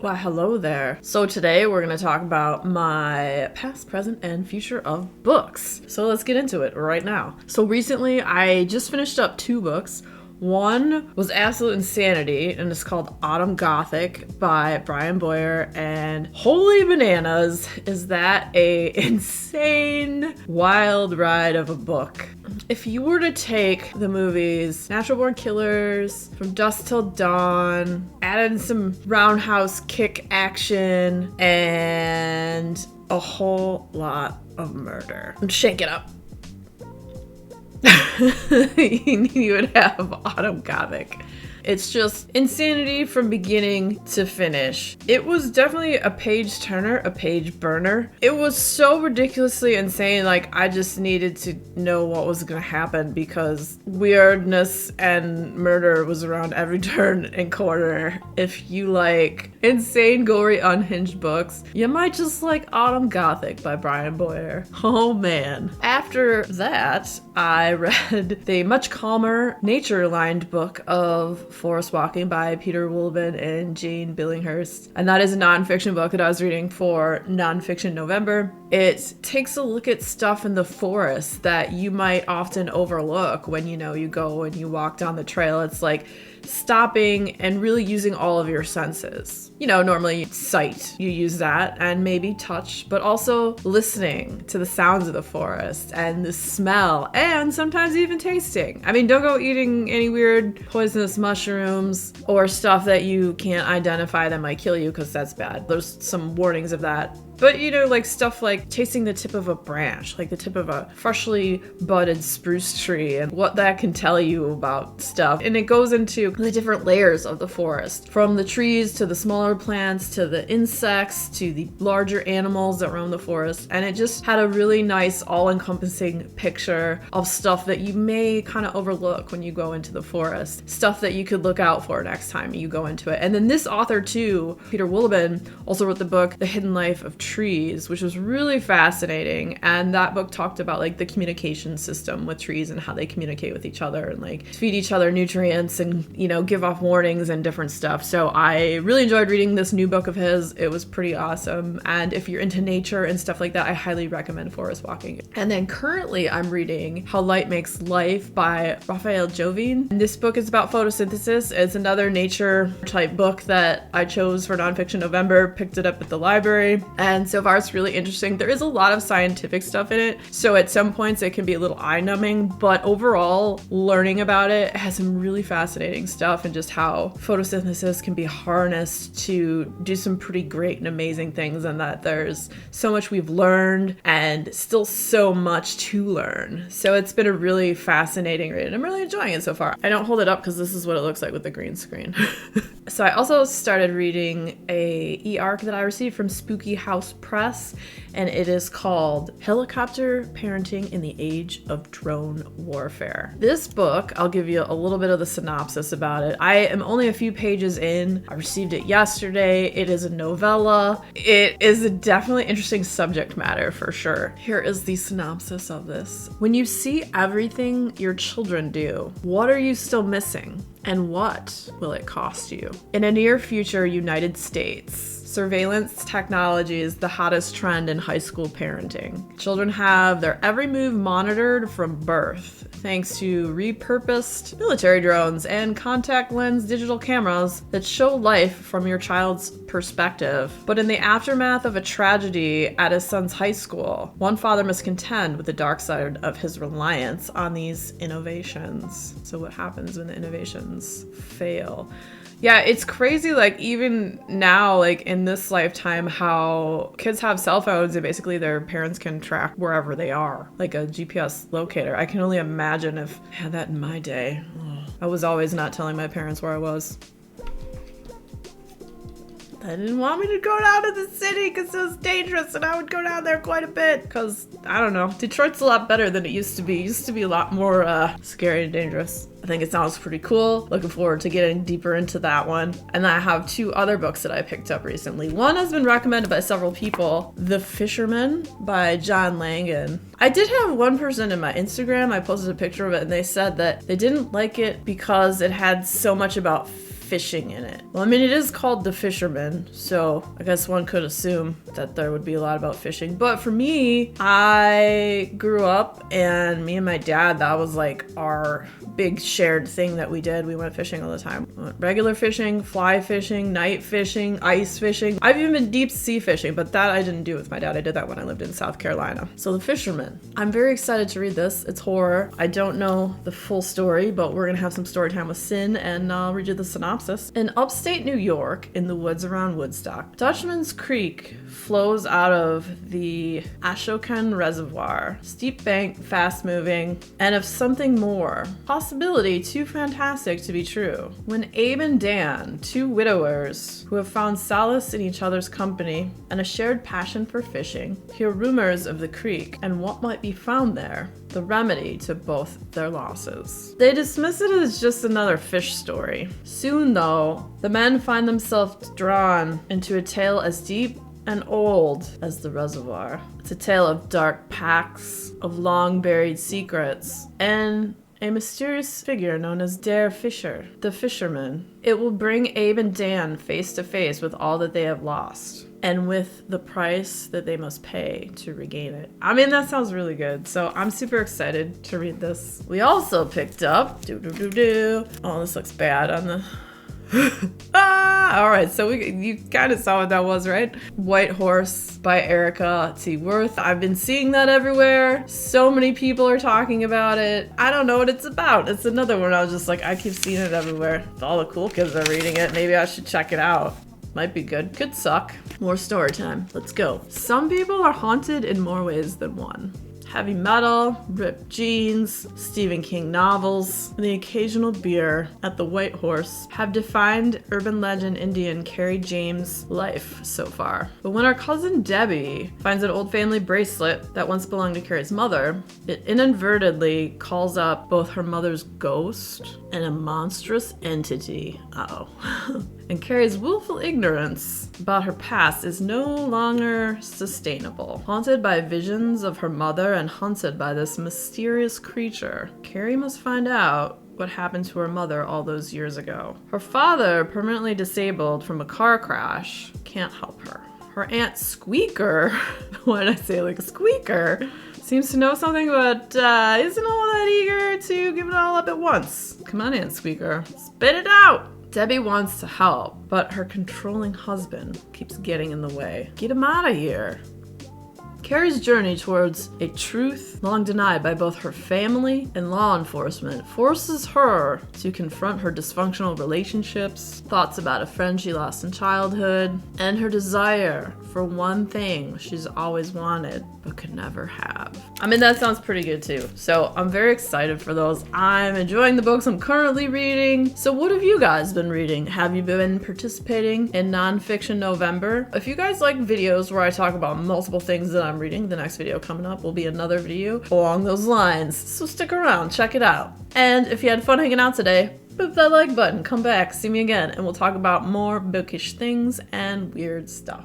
Why, hello there. So today we're going to talk about my past, present, and future of books. So let's get into it right now. So recently I just finished up 2 books. One was absolute insanity, and it's called Autumn Gothic by Brian Boyer, and holy bananas, is that a insane, wild ride of a book. If you were to take the movies Natural Born Killers, From Dusk Till Dawn, add in some roundhouse kick action, and a whole lot of murder, and shake it up, you would have Autumn Gothic. It's just insanity from beginning to finish. It was definitely a page turner, a page burner. It was so ridiculously insane, like I just needed to know what was gonna happen because weirdness and murder was around every turn and corner. If you like insane, gory, unhinged books, you might just like Autumn Gothic by Brian Boyer. Oh man. After that, I read the much calmer, nature-lined book of Forest Walking by Peter Woolman and Jane Billinghurst. And that is a nonfiction book that I was reading for Nonfiction November. It takes a look at stuff in the forest that you might often overlook when you go and you walk down the trail. It's like stopping and really using all of your senses. Normally sight, you use that, and maybe touch, but also listening to the sounds of the forest and the smell, and sometimes even tasting. I mean, don't go eating any weird poisonous mushrooms or stuff that you can't identify that might kill you, because that's bad. There's some warnings of that. But like stuff like tasting the tip of a branch, like the tip of a freshly budded spruce tree, and what that can tell you about stuff. And it goes into the different layers of the forest, from the trees to the smaller plants to the insects to the larger animals that roam the forest. And it just had a really nice all-encompassing picture of stuff that you may kind of overlook when you go into the forest, stuff that you could look out for next time you go into it. And then this author too, Peter Woolman, also wrote the book The Hidden Life of Trees, which was really fascinating. And that book talked about like the communication system with trees and how they communicate with each other and like feed each other nutrients and give off warnings and different stuff. So I really enjoyed reading this new book of his. It was pretty awesome. And if you're into nature and stuff like that, I highly recommend Forest Walking. And then currently I'm reading How Light Makes Life by Raphael Jovine. And this book is about photosynthesis. It's another nature type book that I chose for Nonfiction November, picked it up at the library, and so far it's really interesting. There is a lot of scientific stuff in it, so at some points it can be a little eye-numbing, but overall learning about it has some really fascinating stuff, and just how photosynthesis can be harnessed to do some pretty great and amazing things, and that there's so much we've learned and still so much to learn. So it's been a really fascinating read, and I'm really enjoying it so far. I don't hold it up because this is what it looks like with the green screen. So I also started reading a e-arc that I received from Spooky House Press, and it is called Helicopter Parenting in the Age of Drone Warfare. This book, I'll give you a little bit of the synopsis about it. I am only a few pages in. I received it yesterday. It is a novella. It is a definitely interesting subject matter for sure. Here is the synopsis of this. When you see everything your children do, what are you still missing? And what will it cost you? In a near future United States, surveillance technology is the hottest trend in high school parenting. Children have their every move monitored from birth, thanks to repurposed military drones and contact lens digital cameras that show life from your child's perspective. But in the aftermath of a tragedy at his son's high school, one father must contend with the dark side of his reliance on these innovations. So what happens when the innovations fail? Yeah, it's crazy, like even now, like in this lifetime, how kids have cell phones and basically their parents can track wherever they are, like a GPS locator. I can only imagine if I had that in my day. I was always not telling my parents where I was. They didn't want me to go down to the city because it was dangerous, and I would go down there quite a bit because, I don't know, Detroit's a lot better than it used to be. It used to be a lot more scary and dangerous. I think it sounds pretty cool. Looking forward to getting deeper into that one. And then I have 2 other books that I picked up recently. One has been recommended by several people, The Fisherman by John Langan. I did have one person in my Instagram, I posted a picture of it, and they said that they didn't like it because it had so much about fishing in it. Well, I mean, it is called The Fisherman, so I guess one could assume that there would be a lot about fishing. But for me, I grew up and me and my dad, that was like our big shared thing that we did. We went fishing all the time. We went regular fishing, fly fishing, night fishing, ice fishing. I've even been deep sea fishing, but that I didn't do with my dad. I did that when I lived in South Carolina. So The Fisherman. I'm very excited to read this. It's horror. I don't know the full story, but we're gonna have some story time with Sin, and I'll read you the synopsis. In upstate New York, in the woods around Woodstock, Dutchman's Creek flows out of the Ashokan Reservoir. Steep bank, fast moving, and of something more. Possibility too fantastic to be true. When Abe and Dan, two widowers who have found solace in each other's company and a shared passion for fishing, hear rumors of the creek and what might be found there, the remedy to both their losses. They dismiss it as just another fish story. Soon, though, the men find themselves drawn into a tale as deep and old as the reservoir. It's a tale of dark pacts, of long buried secrets, and a mysterious figure known as Dare Fisher, the fisherman. It will bring Abe and Dan face to face with all that they have lost, and with the price that they must pay to regain it. I mean, that sounds really good, so I'm super excited to read this. We also picked up, oh, this looks bad on the all right, so you kind of saw what that was, right? White Horse by Erica T. Worth. I've been seeing that everywhere. So many people are talking about it. I don't know what it's about. It's another one I was just like, I keep seeing it everywhere. All the cool kids are reading it. Maybe I should check it out. Might be good. Could suck. More story time. Let's go. Some people are haunted in more ways than one. Heavy metal, ripped jeans, Stephen King novels, and the occasional beer at the White Horse have defined urban legend Indian Carrie James' life so far. But when our cousin Debbie finds an old family bracelet that once belonged to Carrie's mother, it inadvertently calls up both her mother's ghost and a monstrous entity. And Carrie's willful ignorance about her past is no longer sustainable. Haunted by visions of her mother and hunted by this mysterious creature, Carrie must find out what happened to her mother all those years ago. Her father, permanently disabled from a car crash, can't help her. Her Aunt Squeaker, why did I say like a squeaker, seems to know something but isn't all that eager to give it all up at once. Come on, Aunt Squeaker, spit it out! Debbie wants to help, but her controlling husband keeps getting in the way. Get him out of here. Carrie's journey towards a truth long denied by both her family and law enforcement forces her to confront her dysfunctional relationships, thoughts about a friend she lost in childhood, and her desire for one thing she's always wanted but could never have. I mean, that sounds pretty good too. So I'm very excited for those. I'm enjoying the books I'm currently reading. So what have you guys been reading? Have you been participating in Nonfiction November? If you guys like videos where I talk about multiple things that I'm reading, the next video coming up will be another video along those lines. So stick around, check it out. And if you had fun hanging out today, hit that like button, come back, see me again, and we'll talk about more bookish things and weird stuff.